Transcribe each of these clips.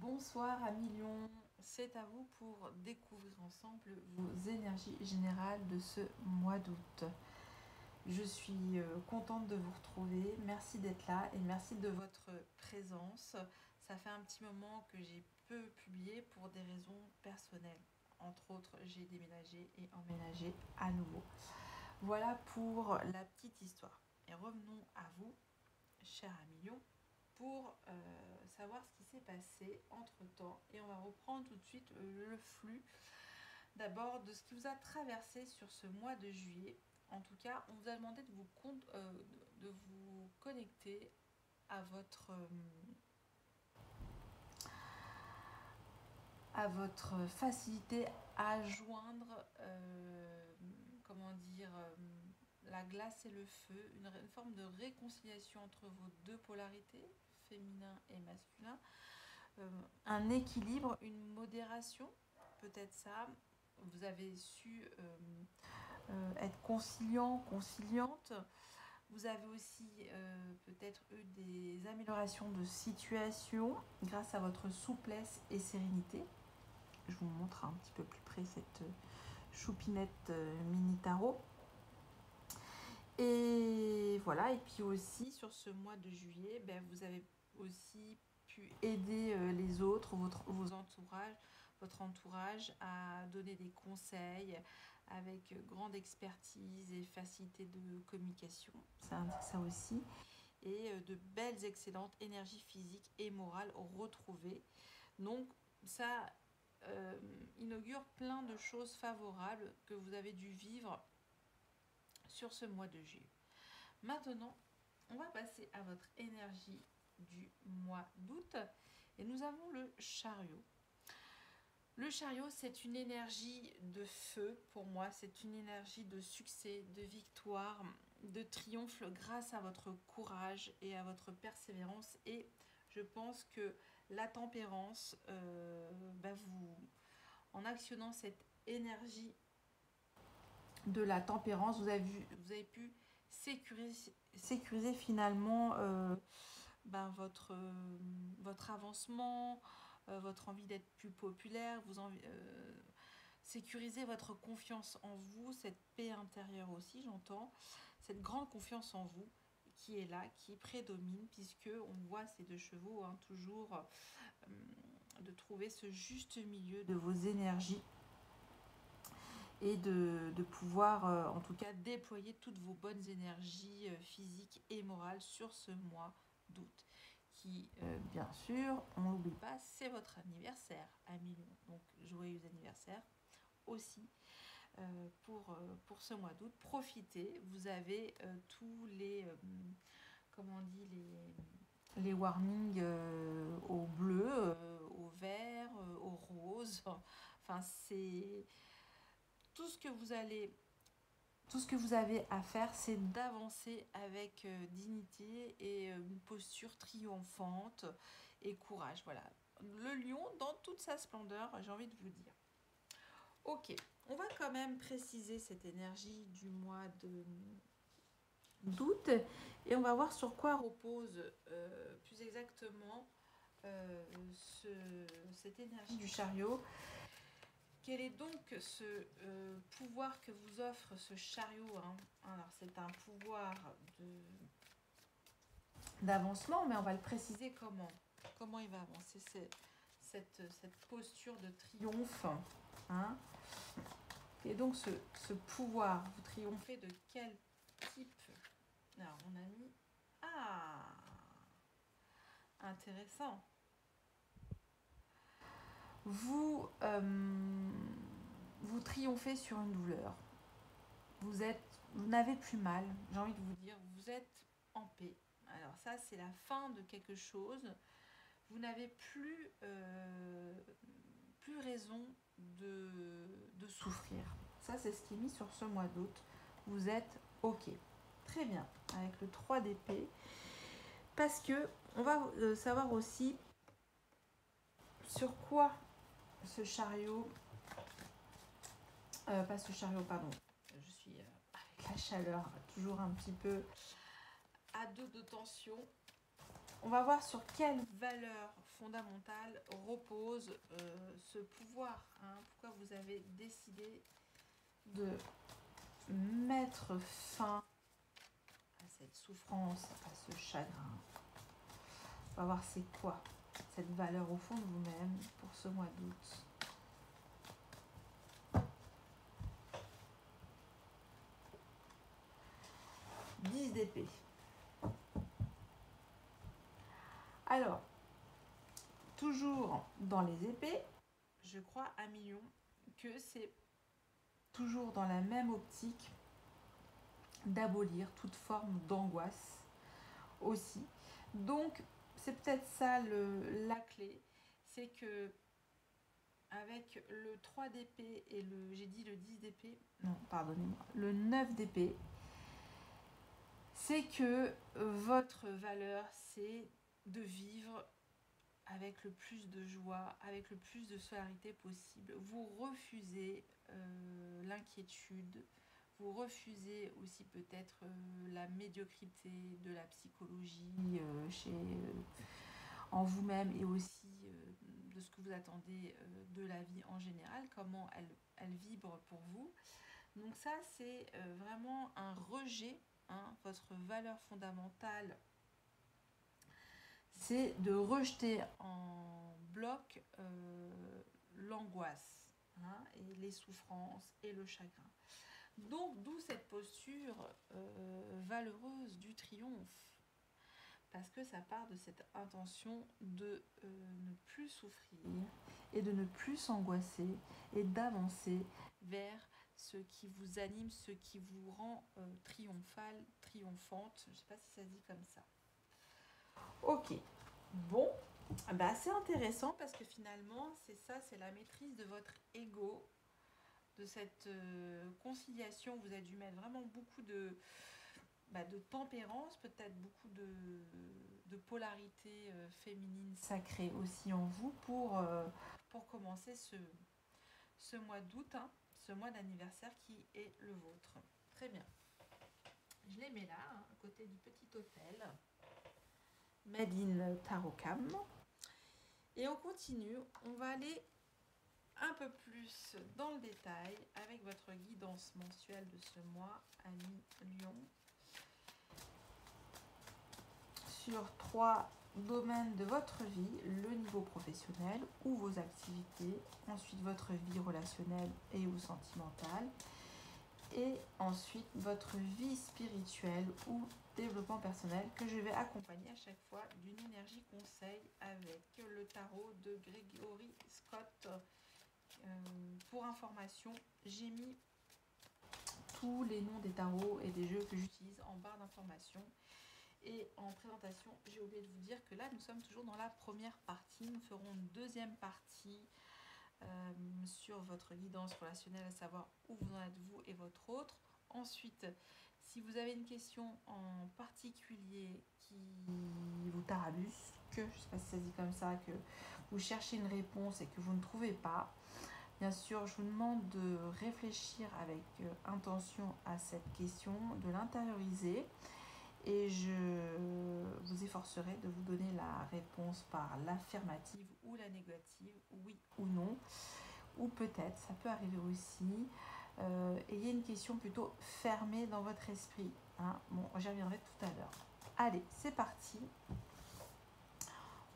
Bonsoir amis Lion, c'est à vous pour découvrir ensemble vos énergies générales de ce mois d'août. Je suis contente de vous retrouver, merci d'être là et merci de votre présence. Ça fait un petit moment que j'ai peu publié pour des raisons personnelles. Entre autres, j'ai déménagé et emménagé à nouveau. Voilà pour la petite histoire. Et revenons à vous, cher ami Lion, pour savoir ce qui s'est passé entre temps, et on va reprendre tout de suite le flux d'abord de ce qui vous a traversé sur ce mois de juillet. En tout cas, on vous a demandé de vous connecter à votre facilité à joindre comment dire la glace et le feu, une forme de réconciliation entre vos deux polarités, féminin et masculin, un équilibre, une modération, peut-être ça. Vous avez su être conciliant, conciliante. Vous avez aussi peut-être eu des améliorations de situation grâce à votre souplesse et sérénité. Je vous montre un petit peu plus près cette choupinette mini tarot. Et voilà, et puis aussi sur ce mois de juillet, vous avez aussi pu aider les autres, votre entourage à donner des conseils avec grande expertise et facilité de communication. Ça indique ça aussi. Et de belles, excellentes énergies physiques et morales retrouvées. Donc ça inaugure plein de choses favorables que vous avez dû vivre sur ce mois de juillet. Maintenant, on va passer à votre énergie du mois d'août et nous avons le chariot. Le chariot, c'est une énergie de feu pour moi, c'est une énergie de succès, de victoire, de triomphe grâce à votre courage et à votre persévérance. Et je pense que la tempérance, en actionnant cette énergie de la tempérance, vous avez pu sécuriser finalement votre avancement, votre envie d'être plus populaire, sécuriser votre confiance en vous, cette paix intérieure aussi, j'entends, cette grande confiance en vous qui est là, qui prédomine, puisque on voit ces deux chevaux, toujours de trouver ce juste milieu de vos énergies et de pouvoir en tout cas déployer toutes vos bonnes énergies physiques et morales sur ce mois d'août qui bien sûr, on n'oublie pas, c'est votre anniversaire ami Lion, donc joyeux anniversaire aussi pour ce mois d'août. Profitez, vous avez tous les comment on dit, les warnings au bleu, au vert, au rose, enfin c'est tout ce que vous avez à faire, c'est d'avancer avec dignité et une posture triomphante et courage. Voilà, le lion dans toute sa splendeur, j'ai envie de vous dire. Ok, on va quand même préciser cette énergie du mois d'août et on va voir sur quoi repose plus exactement cette énergie du chariot. Quel est donc ce pouvoir que vous offre ce chariot, Alors, c'est un pouvoir d'avancement, mais on va le préciser comment. Comment il va avancer, cette posture de triomphe. Et donc, ce pouvoir, vous triomphez de quel type? Alors, on a mis... Ah, intéressant. Vous triomphez sur une douleur. Vous n'avez plus mal, j'ai envie de vous dire, vous êtes en paix. Alors ça, c'est la fin de quelque chose. Vous n'avez plus raison de souffrir. Ça, c'est ce qui est mis sur ce mois d'août. Vous êtes OK. Très bien, avec le 3 d'épée. Parce que on va savoir aussi sur quoi ce chariot... pas ce chariot, pardon. Je suis avec la chaleur, toujours un petit peu à deux de tension. On va voir sur quelle valeur fondamentale repose ce pouvoir. Hein. Pourquoi vous avez décidé de mettre fin à cette souffrance, à ce chagrin. On va voir c'est quoi cette valeur au fond de vous-même pour ce mois d'août. Dix d'épée. Alors, toujours dans les épées, je crois à million que c'est toujours dans la même optique d'abolir toute forme d'angoisse aussi. Donc, c'est peut-être ça la clé, c'est que avec le 3 d'épée et j'ai dit le 10 d'épée, non, pardonnez-moi, le 9 d'épée, c'est que votre valeur, c'est de vivre avec le plus de joie, avec le plus de solidarité possible. Vous refusez l'inquiétude, vous refusez aussi peut-être la médiocrité de la psychologie en vous-même et aussi de ce que vous attendez de la vie en général, comment elle vibre pour vous. Donc ça, c'est vraiment un rejet, hein, votre valeur fondamentale, c'est de rejeter en bloc l'angoisse, hein, et les souffrances et le chagrin. Donc d'où cette posture valeureuse du triomphe, parce que ça part de cette intention de ne plus souffrir et de ne plus s'angoisser et d'avancer vers ce qui vous anime, ce qui vous rend triomphale, triomphante. Je ne sais pas si ça se dit comme ça. Ok, bon, bah, c'est intéressant parce que finalement, c'est ça, c'est la maîtrise de votre ego, de cette conciliation. Vous avez dû mettre vraiment beaucoup de tempérance, peut-être beaucoup de polarité féminine sacrée aussi en vous pour commencer ce mois d'août, hein, ce mois d'anniversaire qui est le vôtre. Très bien. Je les mets là, hein, à côté du petit hôtel. Made in Tarocam. Et on continue, on va aller un peu plus dans le détail avec votre guidance mensuelle de ce mois, Amis Lion, sur 3 domaines de votre vie: le niveau professionnel ou vos activités, ensuite votre vie relationnelle et ou sentimentale, et ensuite votre vie spirituelle ou développement personnel, que je vais accompagner à chaque fois d'une énergie conseil avec le tarot de Gregory Scott. Pour information, j'ai mis tous les noms des tarots et des jeux que j'utilise en barre d'information. Et en présentation, j'ai oublié de vous dire que là, nous sommes toujours dans la première partie. Nous ferons une deuxième partie sur votre guidance relationnelle, à savoir où vous en êtes vous et votre autre. Ensuite, si vous avez une question en particulier qui vous tarabusque, je ne sais pas si ça se dit comme ça, que vous cherchez une réponse et que vous ne trouvez pas, bien sûr, je vous demande de réfléchir avec intention à cette question, de l'intérioriser, et je vous efforcerai de vous donner la réponse par l'affirmative ou la négative, oui ou non, ou peut-être, ça peut arriver aussi, ayez une question plutôt fermée dans votre esprit. Hein. Bon, j'y reviendrai tout à l'heure. Allez, c'est parti.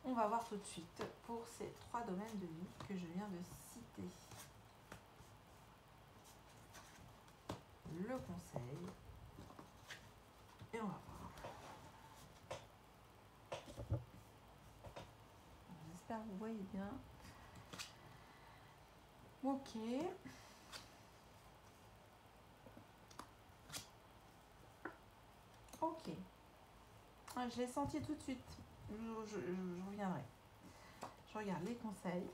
On va voir tout de suite pour ces 3 domaines de vie que je viens de citer. Le conseil. Et on va voir. J'espère que vous voyez bien. Ok. Ok. Je l'ai senti tout de suite. Je reviendrai. Je regarde les conseils.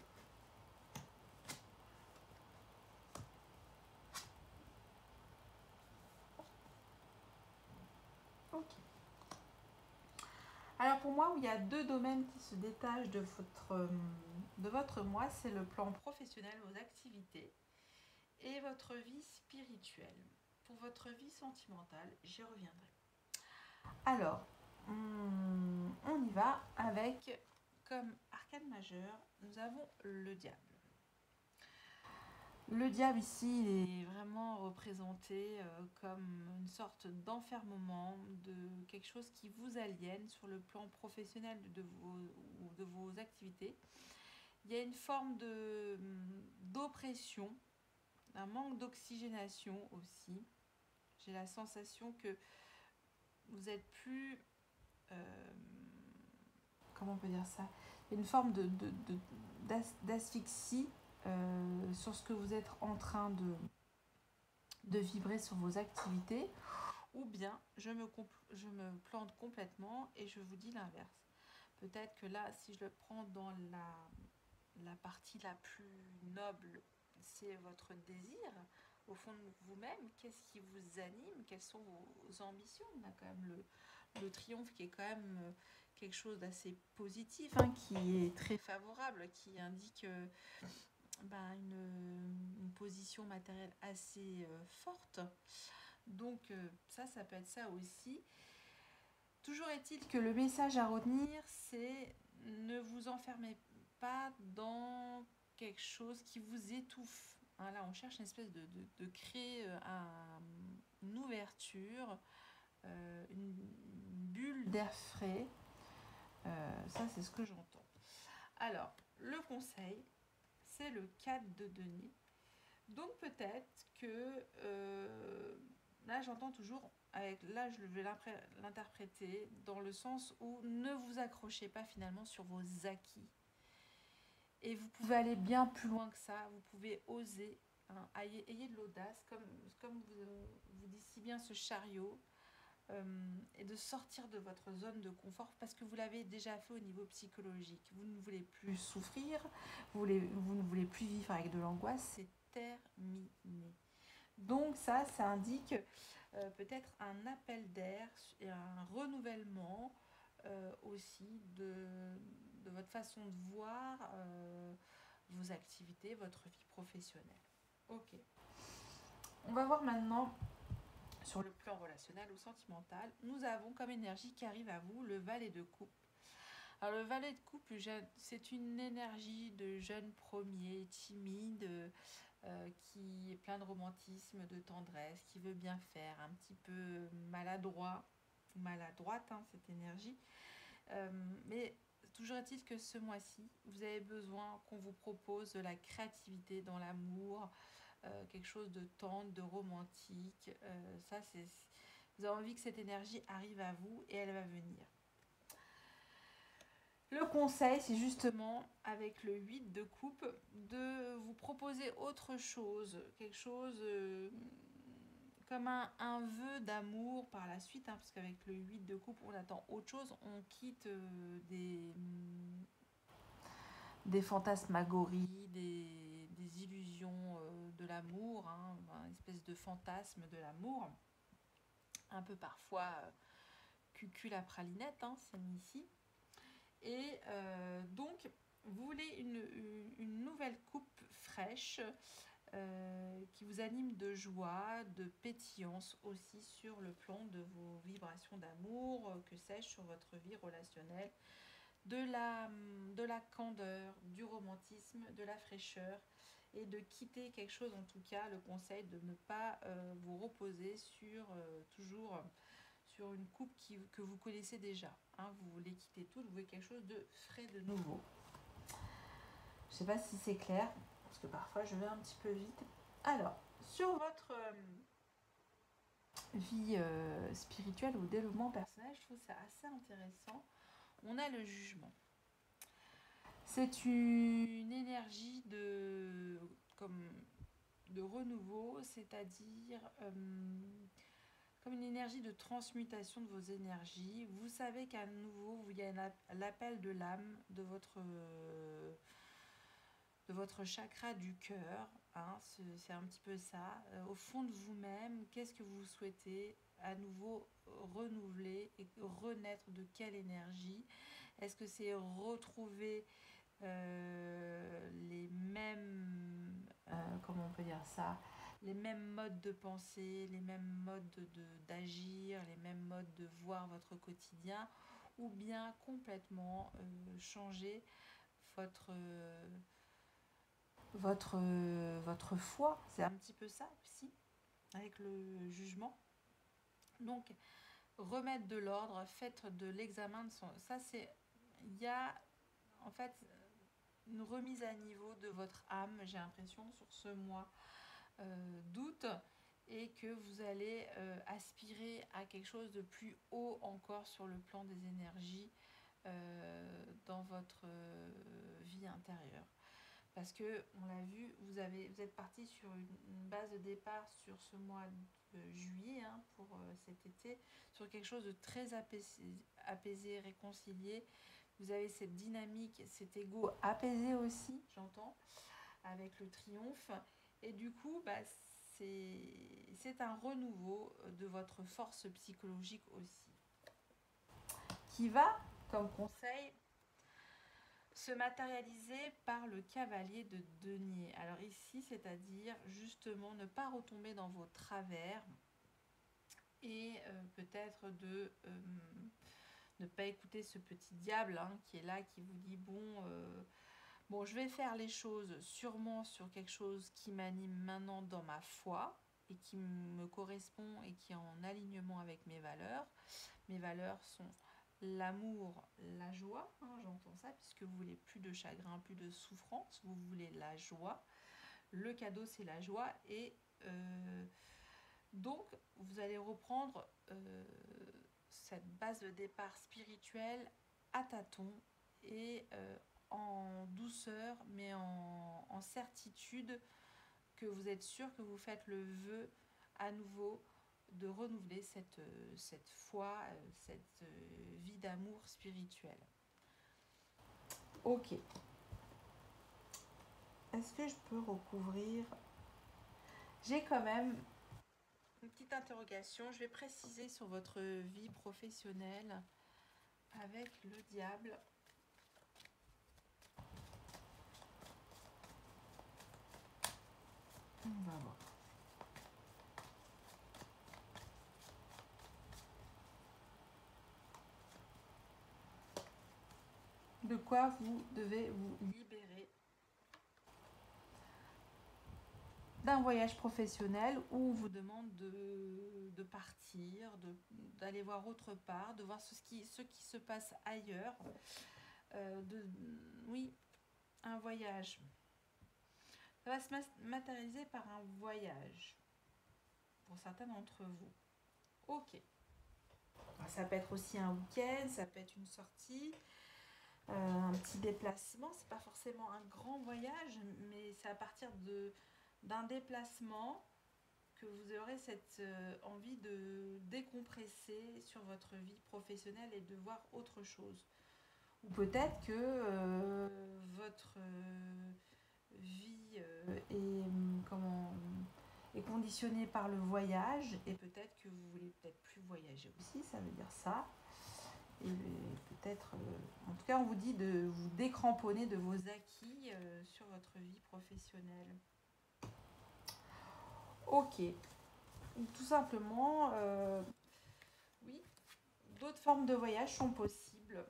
Ok. Alors pour moi, il y a 2 domaines qui se détachent de votre mois. C'est le plan professionnel, vos activités, et votre vie spirituelle. Pour votre vie sentimentale, j'y reviendrai. Alors, on y va avec, comme arcane majeur, nous avons le diable. Le diable ici, il est vraiment représenté comme une sorte d'enfermement, de quelque chose qui vous aliène sur le plan professionnel de vos activités. Il y a une forme d'oppression, un manque d'oxygénation aussi. J'ai la sensation que vous êtes plus... euh, comment on peut dire ça? Il y a une forme d'asphyxie sur ce que vous êtes en train de vibrer sur vos activités, ou bien je me plante complètement et je vous dis l'inverse. Peut-être que là, si je le prends dans la partie la plus noble, c'est votre désir au fond de vous-même. Qu'est-ce qui vous anime? Quelles sont vos ambitions? On a quand même le triomphe qui est quand même quelque chose d'assez positif, hein, qui est très favorable, qui indique une position matérielle assez forte. Donc ça peut être ça aussi. Toujours est-il que le message à retenir, c'est ne vous enfermez pas dans quelque chose qui vous étouffe. Hein, là, on cherche une espèce de créer une ouverture, une bulle d'air frais. Ça, c'est ce que j'entends. Alors, le conseil, c'est le 4 de denier. Donc peut-être que là j'entends toujours là je vais l'interpréter dans le sens où ne vous accrochez pas finalement sur vos acquis. Et vous pouvez aller bien plus loin que ça, vous pouvez oser, hein, ayez de l'audace, comme vous dit si bien ce chariot, et de sortir de votre zone de confort parce que vous l'avez déjà fait au niveau psychologique. Vous ne voulez plus souffrir, vous ne voulez plus vivre avec de l'angoisse, c'est terminé. Donc ça indique peut-être un appel d'air et un renouvellement aussi de votre façon de voir vos activités, votre vie professionnelle. Ok. On va voir maintenant sur le plan relationnel ou sentimental. Nous avons comme énergie qui arrive à vous le valet de coupe. Alors le valet de coupe, c'est une énergie de jeune premier, timide, qui est plein de romantisme, de tendresse, qui veut bien faire, un petit peu maladroite, hein, cette énergie. Mais toujours est-il que ce mois-ci, vous avez besoin qu'on vous propose de la créativité dans l'amour, quelque chose de tendre, de romantique. Vous avez envie que cette énergie arrive à vous et elle va venir. Le conseil, c'est justement, avec le 8 de coupe, de vous proposer autre chose, quelque chose comme un vœu d'amour par la suite, hein, parce qu'avec le 8 de coupe, on attend autre chose, on quitte des fantasmagories, des illusions de l'amour, hein, une espèce de fantasme de l'amour, un peu parfois cucul à pralinette, hein, c'est mis ici. Et donc, vous voulez une nouvelle coupe fraîche qui vous anime de joie, de pétillance aussi sur le plan de vos vibrations d'amour, que sais-je, sur votre vie relationnelle, de la candeur, du romantisme, de la fraîcheur, et de quitter quelque chose, en tout cas, le conseil de ne pas vous reposer sur toujours sur une coupe que vous connaissez déjà. Hein, vous voulez quitter tout, vous voulez quelque chose de frais, de nouveau. Je ne sais pas si c'est clair, parce que parfois je vais un petit peu vite. Alors, sur votre vie spirituelle ou développement personnel, je trouve ça assez intéressant. On a le jugement. C'est une énergie de renouveau, c'est-à-dire comme une énergie de transmutation de vos énergies. Vous savez qu'à nouveau, il y a l'appel de l'âme, de votre chakra du cœur. Hein, c'est un petit peu ça. Au fond de vous-même, qu'est-ce que vous souhaitez à nouveau renouveler et renaître de quelle énergie? Est-ce que c'est retrouver les mêmes, comment on peut dire ça, les mêmes modes de pensée, les mêmes modes d'agir, les mêmes modes de voir votre quotidien, ou bien complètement changer votre, votre foi. C'est un petit peu ça aussi, avec le jugement. Donc, remettre de l'ordre, faites de l'examen de son... Ça, c'est... Il y a, en fait, une remise à niveau de votre âme, j'ai l'impression, sur ce mois d'août, et que vous allez aspirer à quelque chose de plus haut encore sur le plan des énergies dans votre vie intérieure. Parce que, on l'a vu, vous êtes parti sur une base de départ sur ce mois de juillet, hein, pour cet été, sur quelque chose de très apaisé, réconcilié. Vous avez cette dynamique, cet ego apaisé aussi, j'entends, avec le triomphe. Et du coup, bah, c'est un renouveau de votre force psychologique aussi, qui va, comme conseil, se matérialiser par le cavalier de denier. Alors ici, c'est-à-dire justement ne pas retomber dans vos travers et peut-être de ne pas écouter ce petit diable, hein, qui est là, qui vous dit bon, je vais faire les choses sûrement sur quelque chose qui m'anime maintenant dans ma foi et qui me correspond et qui est en alignement avec mes valeurs. Mes valeurs sont l'amour, la joie, hein, j'entends ça, puisque vous voulez plus de chagrin, plus de souffrance, vous voulez la joie. Le cadeau, c'est la joie. Et donc, vous allez reprendre cette base de départ spirituelle à tâtons et en douceur, mais en certitude que vous êtes sûr que vous faites le vœu à nouveau de renouveler cette foi, cette vie d'amour spirituel. Ok. Est-ce que je peux recouvrir? J'ai quand même une petite interrogation. Je vais préciser sur votre vie professionnelle avec le diable. On va voir. De quoi vous devez vous libérer d'un voyage professionnel où on vous demande de partir, d'aller voir autre part, de voir ce qui se passe ailleurs. Oui, un voyage. Ça va se matérialiser par un voyage pour certains d'entre vous. Ok. Ça peut être aussi un week-end, ça peut être une sortie, un petit déplacement. C'est pas forcément un grand voyage, mais c'est à partir d'un déplacement que vous aurez cette envie de décompresser sur votre vie professionnelle et de voir autre chose. Ou peut-être que votre vie est conditionnée par le voyage, et peut-être que vous voulez peut-être plus voyager aussi, ça veut dire ça. Et peut-être, en tout cas, on vous dit de vous décramponner de vos acquis sur votre vie professionnelle. Ok. Tout simplement, oui, d'autres formes de voyage sont possibles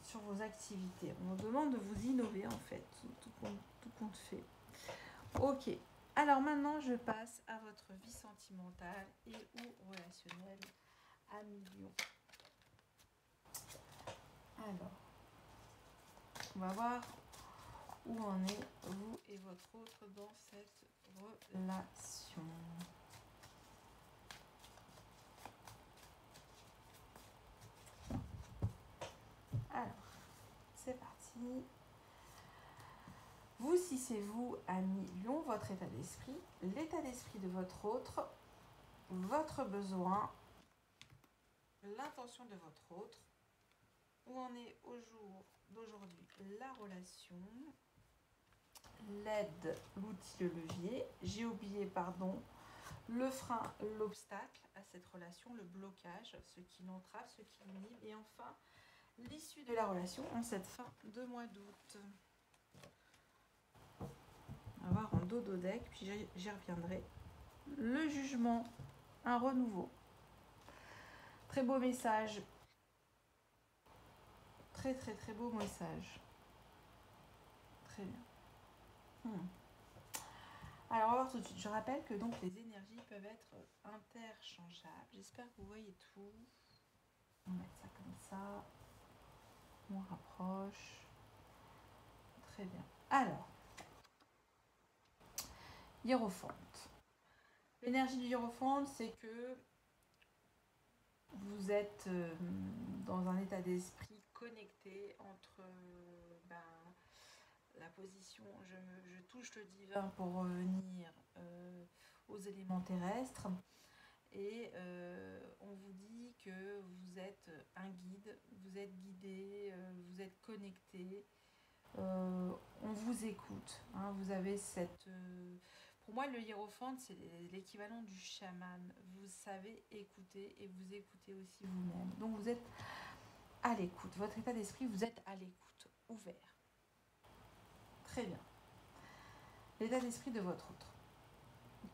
sur vos activités. On vous demande de vous innover, en fait, tout compte fait. Ok. Alors maintenant, je passe à votre vie sentimentale et ou relationnelle à millions. Alors, on va voir où en est vous et votre autre dans cette relation. Alors, c'est parti. Vous, si c'est vous, ami Lion, votre état d'esprit, l'état d'esprit de votre autre, votre besoin, l'intention de votre autre, où en est au jour d'aujourd'hui la relation, l'aide, l'outil, le levier, j'ai oublié, pardon, le frein, l'obstacle à cette relation, le blocage, ce qui l'entrave, ce qui l'inhibe, et enfin, l'issue de la relation en cette fin de mois d'août. On va voir en dodo deck, puis j'y reviendrai. Le jugement, un renouveau. Très beau message. Très très très beau message. Très bien. Alors on va voir tout de suite. Je rappelle que donc les énergies peuvent être interchangeables. J'espère que vous voyez tout. On va mettre ça comme ça. On rapproche. Très bien. Alors, hiérophante. L'énergie du hiérophante, c'est que vous êtes dans un état d'esprit connecté entre la position, je touche le divin pour revenir aux éléments terrestres. Et on vous dit que vous êtes un guide, vous êtes guidé, vous êtes connecté, on vous écoute. Hein, vous avez cette... pour moi, le hiérophante, c'est l'équivalent du chaman. Vous savez écouter et vous écoutez aussi vous-même. Donc vous êtes à l'écoute. Votre état d'esprit, vous êtes à l'écoute, ouvert. Très bien. L'état d'esprit de votre autre.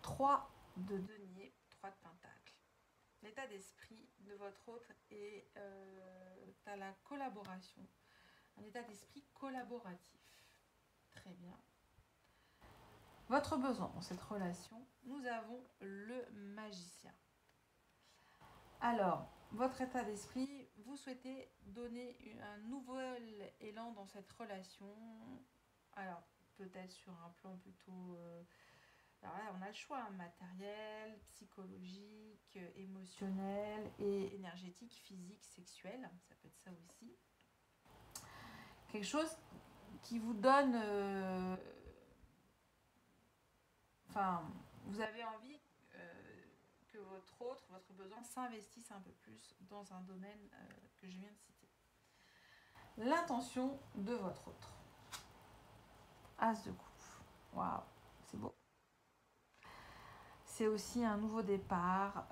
3 de denier, 3 de pentacle. L'état d'esprit de votre autre est à la collaboration. Un état d'esprit collaboratif. Très bien. Votre besoin dans cette relation, nous avons le magicien. Alors, votre état d'esprit, vous souhaitez donner un nouvel élan dans cette relation. Alors, peut-être sur un plan plutôt... alors là, on a le choix, hein, matériel, psychologique, émotionnel et énergétique, physique, sexuel. Ça peut être ça aussi. Quelque chose qui vous donne... vous avez envie que votre besoin s'investisse un peu plus dans un domaine que je viens de citer. L'intention de votre autre. As de coupe. Waouh, c'est beau. C'est aussi un nouveau départ,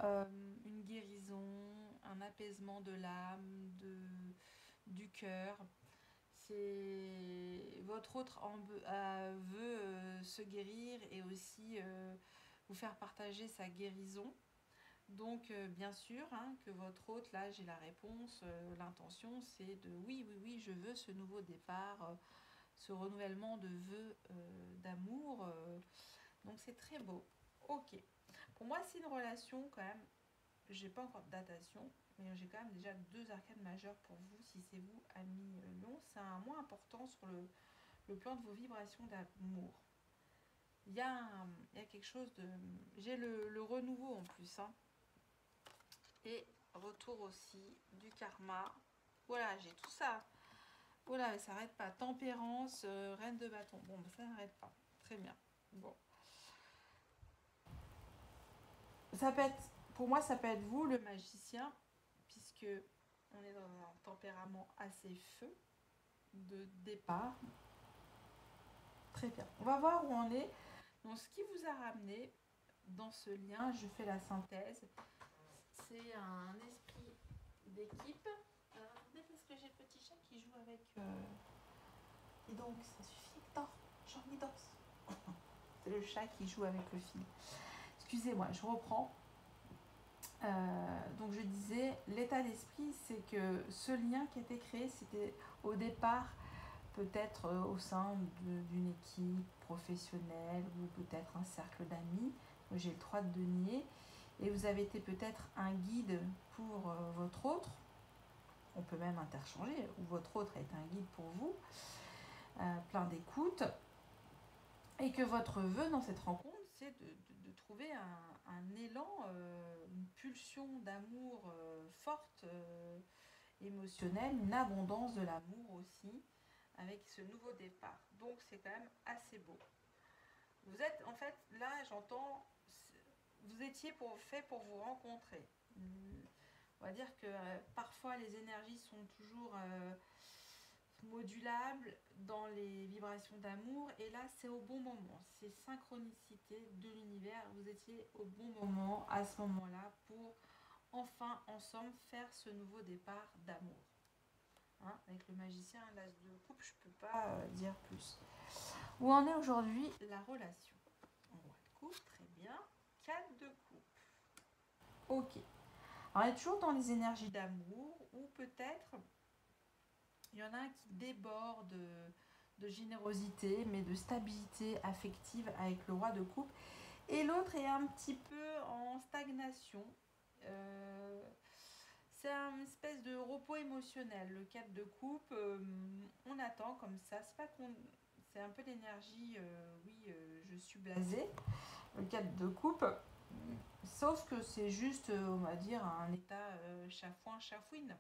une guérison, un apaisement de l'âme, du cœur. Votre autre veut se guérir et aussi vous faire partager sa guérison. Donc bien sûr hein, que votre autre, là j'ai la réponse, l'intention c'est de oui, je veux ce nouveau départ, ce renouvellement de vœux d'amour. Donc c'est très beau. Ok. Pour moi c'est une relation quand même, j'ai pas encore de datation, mais j'ai quand même déjà 2 arcanes majeures pour vous, si c'est vous, amis Lion. C'est un mois important sur le plan de vos vibrations d'amour. Il y a quelque chose de... J'ai le renouveau en plus. Hein. Et retour aussi du karma. Voilà, j'ai tout ça. Voilà, ça n'arrête pas. Tempérance, reine de bâton. Bon, ça n'arrête pas. Très bien. Bon. Ça peut être... Pour moi, ça peut être vous, le magicien, puisque on est dans un tempérament assez feu de départ. Très bien. On va voir où on est. Donc, ce qui vous a ramené dans ce lien, je fais la synthèse, c'est un esprit d'équipe. Attendez, parce que j'ai le petit chat qui joue avec... Et donc, ça suffit, Hector. J'en ai danse. C'est le chat qui joue avec le fil. Excusez-moi, je reprends. Donc je disais, l'état d'esprit, c'est que ce lien qui a été créé, c'était au départ peut-être au sein d'une équipe professionnelle ou peut-être un cercle d'amis. J'ai le 3 de denier et vous avez été peut-être un guide pour votre autre. On peut même interchanger, ou votre autre est un guide pour vous, plein d'écoute. Et que votre vœu dans cette rencontre, c'est de trouver un élan, une pulsion d'amour forte, émotionnelle, une abondance de l'amour aussi, avec ce nouveau départ. Donc c'est quand même assez beau. Vous êtes, en fait, là j'entends, vous étiez fait pour vous rencontrer. On va dire que parfois les énergies sont toujours... modulable dans les vibrations d'amour et là c'est au bon moment, c'est synchronicité de l'univers, vous étiez au bon moment à ce moment là pour enfin ensemble faire ce nouveau départ d'amour, hein, avec le magicien, l'as de coupe, je peux pas dire plus. Où en est aujourd'hui la relation? Roi de coupe, très bien. 4 de coupe. Ok. Alors, on est toujours dans les énergies d'amour, ou peut-être il y en a un qui déborde de générosité, mais de stabilité affective avec le roi de coupe. Et l'autre est un petit peu en stagnation. C'est une espèce de repos émotionnel. Le 4 de coupe, on attend comme ça. C'est pas qu'on... C'est un peu l'énergie, oui, je suis blasée. Le 4 de coupe, sauf que c'est juste, on va dire, un état chafouin, chafouine.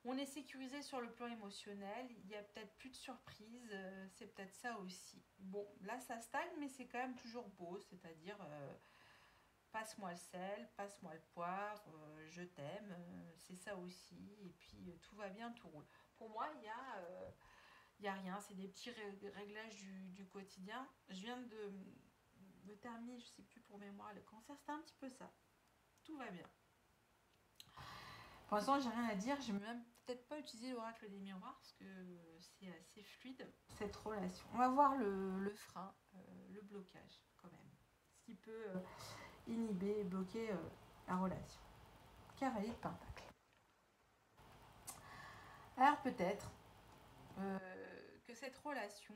On est sécurisé sur le plan émotionnel, il y a peut-être plus de surprises, c'est peut-être ça aussi. Bon, là ça stagne, mais c'est quand même toujours beau, c'est-à-dire passe-moi le sel, passe-moi le poivre, je t'aime, c'est ça aussi, et puis tout va bien, tout roule. Pour moi, y a rien, c'est des petits réglages du quotidien. Je viens de terminer, je sais plus pour mémoire, le cancer, c'était un petit peu ça. Tout va bien. Pour l'instant, j'ai rien à dire. Je vais même peut-être pas utiliser l'oracle des miroirs parce que c'est assez fluide cette relation. On va voir le frein, le blocage quand même. Ce qui peut inhiber et bloquer la relation. Cavalier de Pentacle. Alors peut-être que cette relation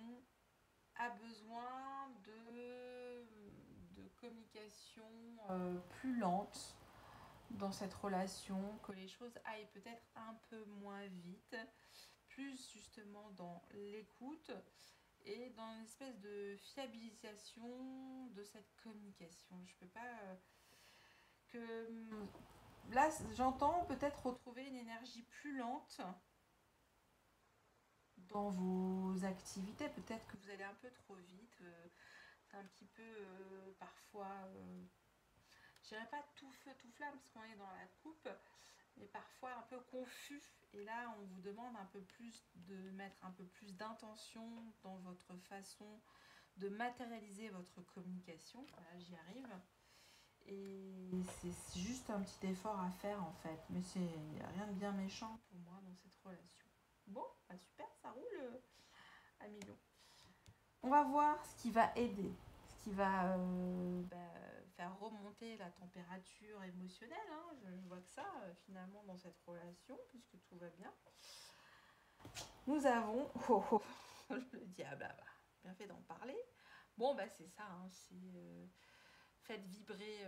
a besoin de communication plus lente dans cette relation, que les choses aillent peut-être un peu moins vite, plus justement dans l'écoute et dans une espèce de fiabilisation de cette communication. Je peux pas que là j'entends peut-être retrouver une énergie plus lente dans vos activités. Peut-être que vous allez un peu trop vite, c'est un petit peu parfois je dirais pas tout feu tout flamme parce qu'on est dans la coupe, mais parfois un peu confus. Et là, on vous demande un peu plus de mettre un peu plus d'intention dans votre façon de matérialiser votre communication. Voilà, j'y arrive. Et c'est juste un petit effort à faire en fait, mais c'est rien de bien méchant pour moi dans cette relation. Bon, bah super, ça roule à million. On va voir ce qui va aider, ce qui va faire remonter la température émotionnelle. Hein. Je vois que ça, finalement, dans cette relation, puisque tout va bien. Nous avons le diable, bien fait d'en parler. Bon, bah c'est ça, hein, c'est faites vibrer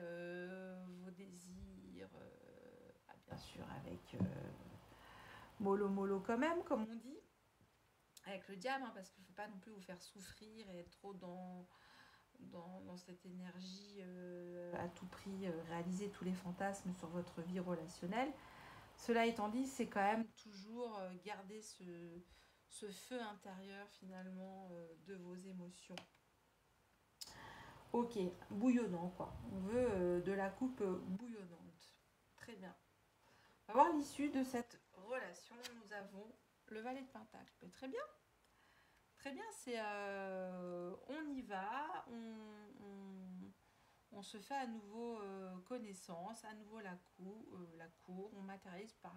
vos désirs, bien sûr avec mollo mollo quand même, comme on dit. Avec le diable, hein, parce qu'il ne faut pas non plus vous faire souffrir et être trop dans cette énergie à tout prix, réaliser tous les fantasmes sur votre vie relationnelle. Cela étant dit, c'est quand même toujours garder ce feu intérieur finalement de vos émotions. Ok, bouillonnant quoi. On veut de la coupe bouillonnante. Très bien. On va voir l'issue de cette relation. Nous avons le valet de Pentacle. Très bien. Très bien, c'est on y va, on se fait à nouveau connaissance, à nouveau la cour, on matérialise par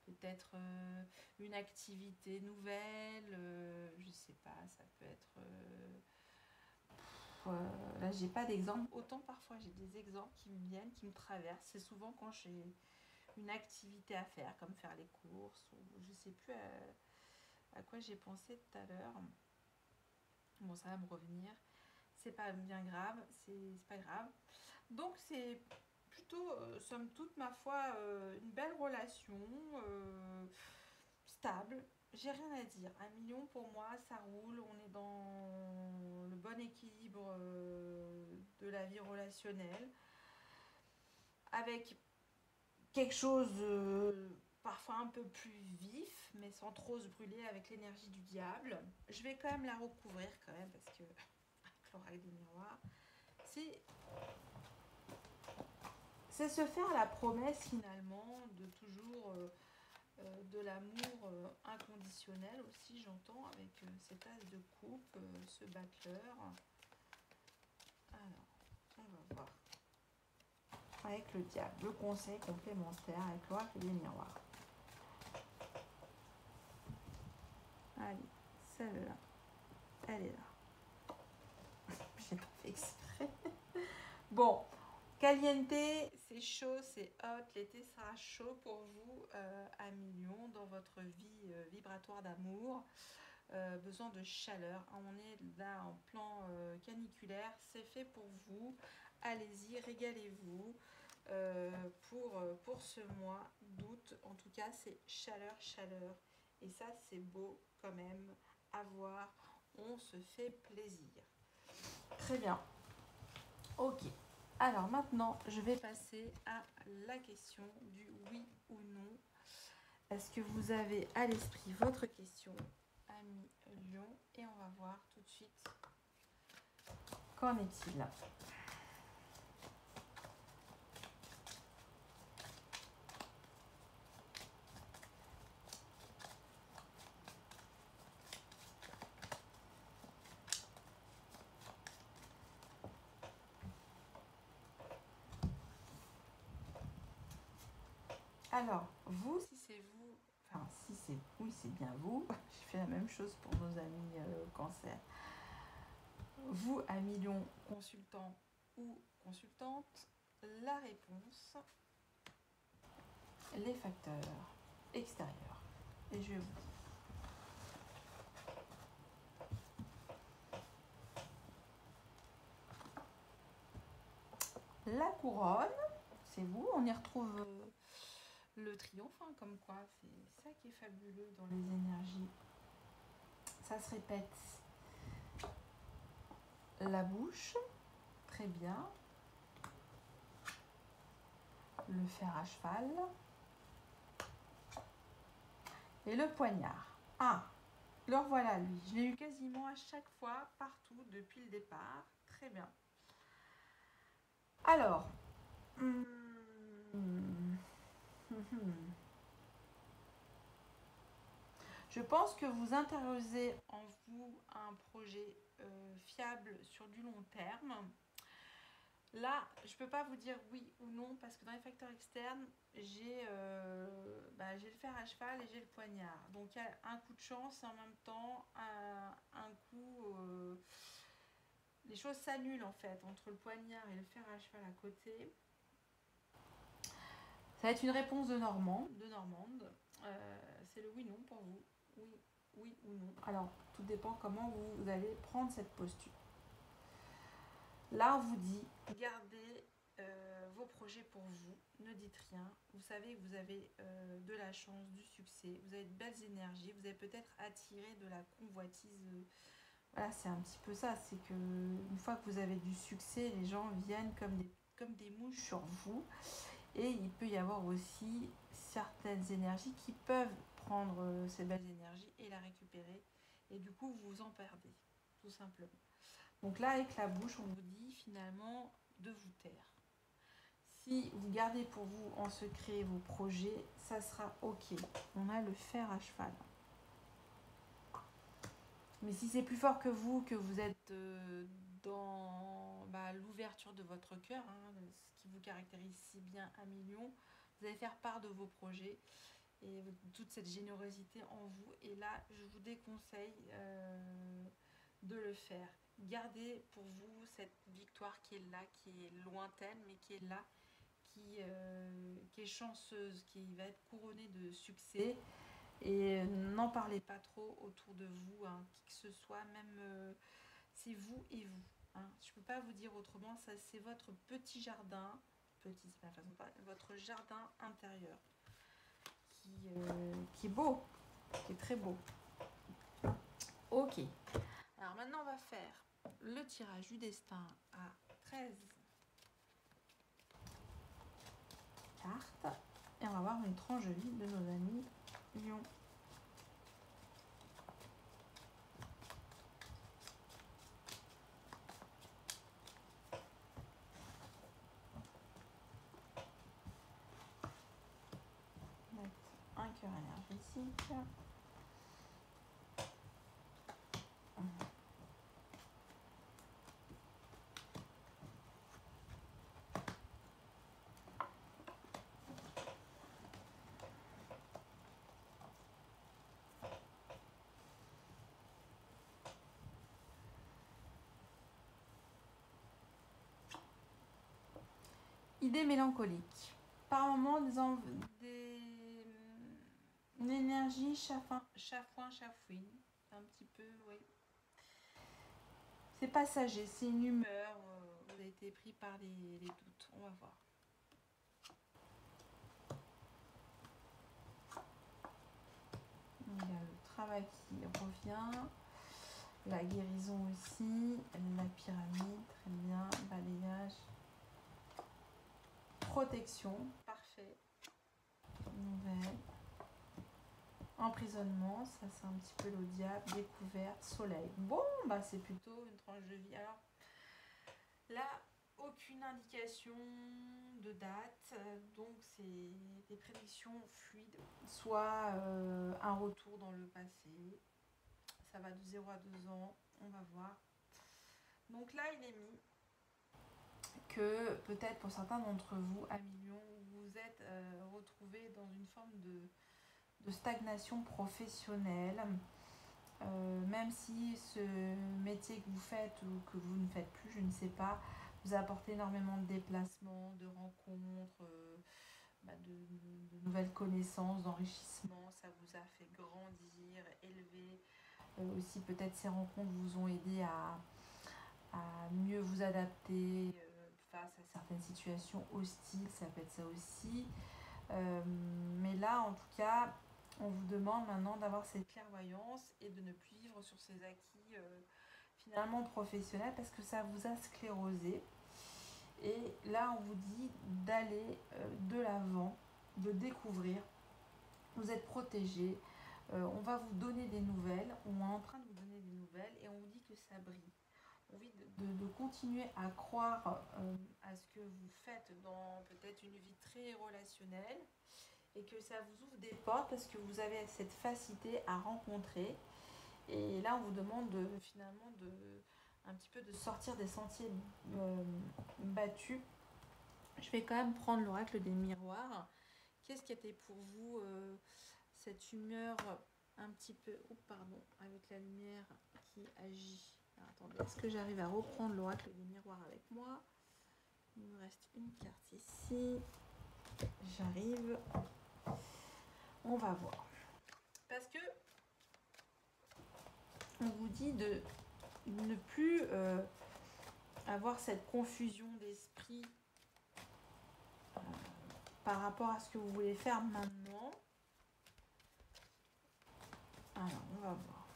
peut-être une activité nouvelle, je sais pas, ça peut être... là, j'ai pas d'exemple, autant parfois j'ai des exemples qui me viennent, qui me traversent, c'est souvent quand j'ai une activité à faire, comme faire les courses, ou je sais plus à quoi j'ai pensé tout à l'heure. Bon, ça va me revenir. C'est pas bien grave, c'est pas grave. Donc c'est plutôt, somme toute, ma foi, une belle relation, stable. J'ai rien à dire. 1 million pour moi, ça roule. On est dans le bon équilibre de la vie relationnelle. Avec quelque chose parfois un peu plus vif, mais sans trop se brûler avec l'énergie du diable. Je vais quand même la recouvrir quand même parce que avec l'oracle des miroirs, c'est se faire la promesse finalement de toujours de l'amour inconditionnel aussi, j'entends, avec cet as de coupe, ce battleur. Alors, on va voir. Avec le diable, le conseil complémentaire avec l'oracle des miroirs. Allez, celle-là. Elle est là. J'ai pas fait exprès. Bon, caliente, c'est chaud, c'est hot. L'été sera chaud pour vous à millions dans votre vie vibratoire d'amour. Besoin de chaleur. On est là en plan caniculaire. C'est fait pour vous. Allez-y, régalez-vous. Pour ce mois d'août, en tout cas, c'est chaleur, chaleur. Et ça, c'est beau quand même à voir. On se fait plaisir. Très bien. Ok. Alors maintenant, je vais passer à la question du oui ou non. Est-ce que vous avez à l'esprit votre question, ami Lion? Et on va voir tout de suite qu'en est-il. Alors, vous, si c'est vous, enfin, si c'est oui, c'est bien vous, je fais la même chose pour nos amis cancer. Vous, ami Lion, consultant ou consultante, la réponse, les facteurs extérieurs. Et je vais vous dire. La couronne, c'est vous, on y retrouve le triomphe, hein, comme quoi, c'est ça qui est fabuleux dans les énergies. Ça se répète. La bouche, très bien. Le fer à cheval. Et le poignard. Ah, le revoilà lui. Je l'ai eu quasiment à chaque fois, partout, depuis le départ. Très bien. Alors, je pense que vous intériorisez en vous un projet fiable sur du long terme. Là, je ne peux pas vous dire oui ou non parce que dans les facteurs externes, j'ai le fer à cheval et j'ai le poignard. Donc il y a un coup de chance et en même temps un coup... les choses s'annulent en fait entre le poignard et le fer à cheval à côté. Ça va être une réponse de Normande. C'est le oui-non pour vous. Oui ou non. Alors, tout dépend comment vous allez prendre cette posture. Là, on vous dit, gardez vos projets pour vous, ne dites rien. Vous savez que vous avez de la chance, du succès, vous avez de belles énergies, vous avez peut-être attiré de la convoitise. Voilà, c'est un petit peu ça, c'est que une fois que vous avez du succès, les gens viennent comme des mouches sur vous. Et il peut y avoir aussi certaines énergies qui peuvent prendre ces belles énergies et la récupérer. Et du coup, vous vous en perdez, tout simplement. Donc là, avec la bouche, on vous dit finalement de vous taire. Si vous gardez pour vous en secret vos projets, ça sera ok. On a le fer à cheval. Mais si c'est plus fort que vous êtes dans l'ouverture de votre cœur, hein, ce qui vous caractérise si bien à million, vous allez faire part de vos projets et toute cette générosité en vous. Et là, je vous déconseille de le faire. Gardez pour vous cette victoire qui est là, qui est lointaine, mais qui est là, qui est chanceuse, qui va être couronnée de succès. Et n'en parlez pas trop autour de vous, hein, qui que ce soit, même c'est vous et vous. Hein. Je ne peux pas vous dire autrement, ça c'est votre petit jardin, petit c'est ma façon de parler, votre jardin intérieur, qui est beau, qui est très beau. Ok, alors maintenant on va faire le tirage du destin à 13 cartes et on va voir une tranche de vie de nos amis Lion. Un cœur énergétique. idée mélancolique. Par moments, une énergie chafouin, chafouine. Un petit peu, oui. C'est passager, c'est une humeur. Vous avez été pris par les doutes. On va voir. Il y a le travail qui revient. La guérison aussi. La pyramide, très bien. Balayage. Protection, parfait. Nouvelle. Emprisonnement, ça c'est un petit peu le diable. Découverte, soleil. Bon, bah c'est plutôt une tranche de vie. Alors là, aucune indication de date, donc c'est des prédictions fluides, soit un retour dans le passé. Ça va de 0 à 2 ans, on va voir. Donc là, il est mis que peut-être pour certains d'entre vous, à millions, vous vous êtes retrouvés dans une forme de stagnation professionnelle, même si ce métier que vous faites ou que vous ne faites plus, je ne sais pas, vous apporte énormément de déplacements, de rencontres, de nouvelles connaissances, d'enrichissement, ça vous a fait grandir, élever. Aussi peut-être ces rencontres vous ont aidé à mieux vous adapter face à certaines situations hostiles, ça peut être ça aussi. Mais là, en tout cas, on vous demande maintenant d'avoir cette clairvoyance et de ne plus vivre sur ces acquis finalement professionnels parce que ça vous a sclérosé. Et là, on vous dit d'aller de l'avant, de découvrir. Vous êtes protégé. On va vous donner des nouvelles. On est en train de vous donner des nouvelles et on vous dit que ça brille. On vous dit de continuer à croire à ce que vous faites dans peut-être une vie très relationnelle et que ça vous ouvre des portes parce que vous avez cette facilité à rencontrer. Et là, on vous demande finalement un petit peu de sortir des sentiers battus. Je vais quand même prendre l'oracle des miroirs. Qu'est-ce qui était pour vous cette humeur un petit peu... Oh, pardon, avec la lumière qui agit. Alors, attendez, est-ce que j'arrive à reprendre l'oracle des miroirs avec moi? Il me reste une carte ici. J'arrive. On va voir. Parce que on vous dit de ne plus avoir cette confusion d'esprit par rapport à ce que vous voulez faire maintenant. Alors, on va voir.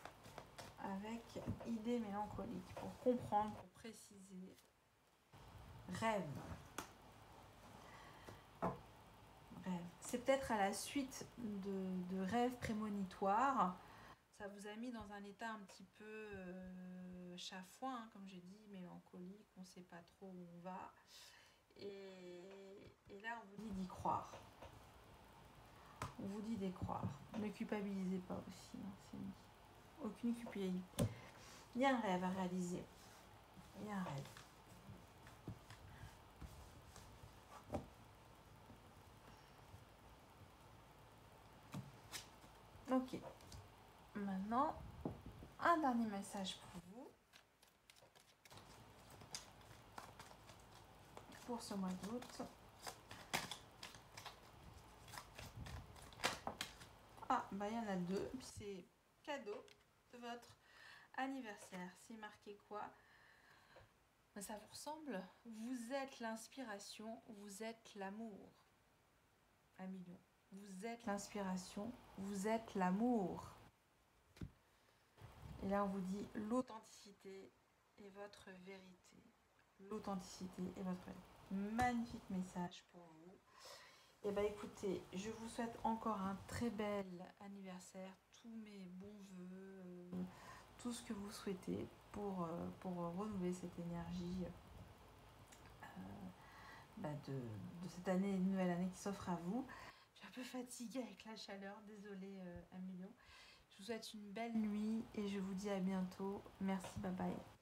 Avec idée mélancolique, pour comprendre, pour préciser. Rêve. Rêve. C'est peut-être à la suite de rêves prémonitoires. Ça vous a mis dans un état un petit peu chafouin, hein, comme j'ai dit, mélancolique, on ne sait pas trop où on va. Et là, on vous dit d'y croire. On vous dit d'y croire. Ne culpabilisez pas aussi. Hein, c'est dit. Aucune culpabilité. Il y a un rêve à réaliser. Il y a un rêve. Ok. Maintenant, un dernier message pour vous. Pour ce mois d'août. Ah, bah il y en a deux. C'est cadeau de votre anniversaire. C'est marqué quoi? Ça vous ressemble? Vous êtes l'inspiration, vous êtes l'amour. Un million. Vous êtes l'inspiration, vous êtes l'amour. Et là, on vous dit l'authenticité est votre vérité. L'authenticité est votre vérité. Magnifique message pour vous. Et bah écoutez, je vous souhaite encore un très bel anniversaire. Tous mes bons voeux, tout ce que vous souhaitez pour renouveler cette énergie de cette année, une nouvelle année qui s'offre à vous. Je suis un peu fatiguée avec la chaleur, désolée un million. Je vous souhaite une belle nuit et je vous dis à bientôt. Merci, bye bye.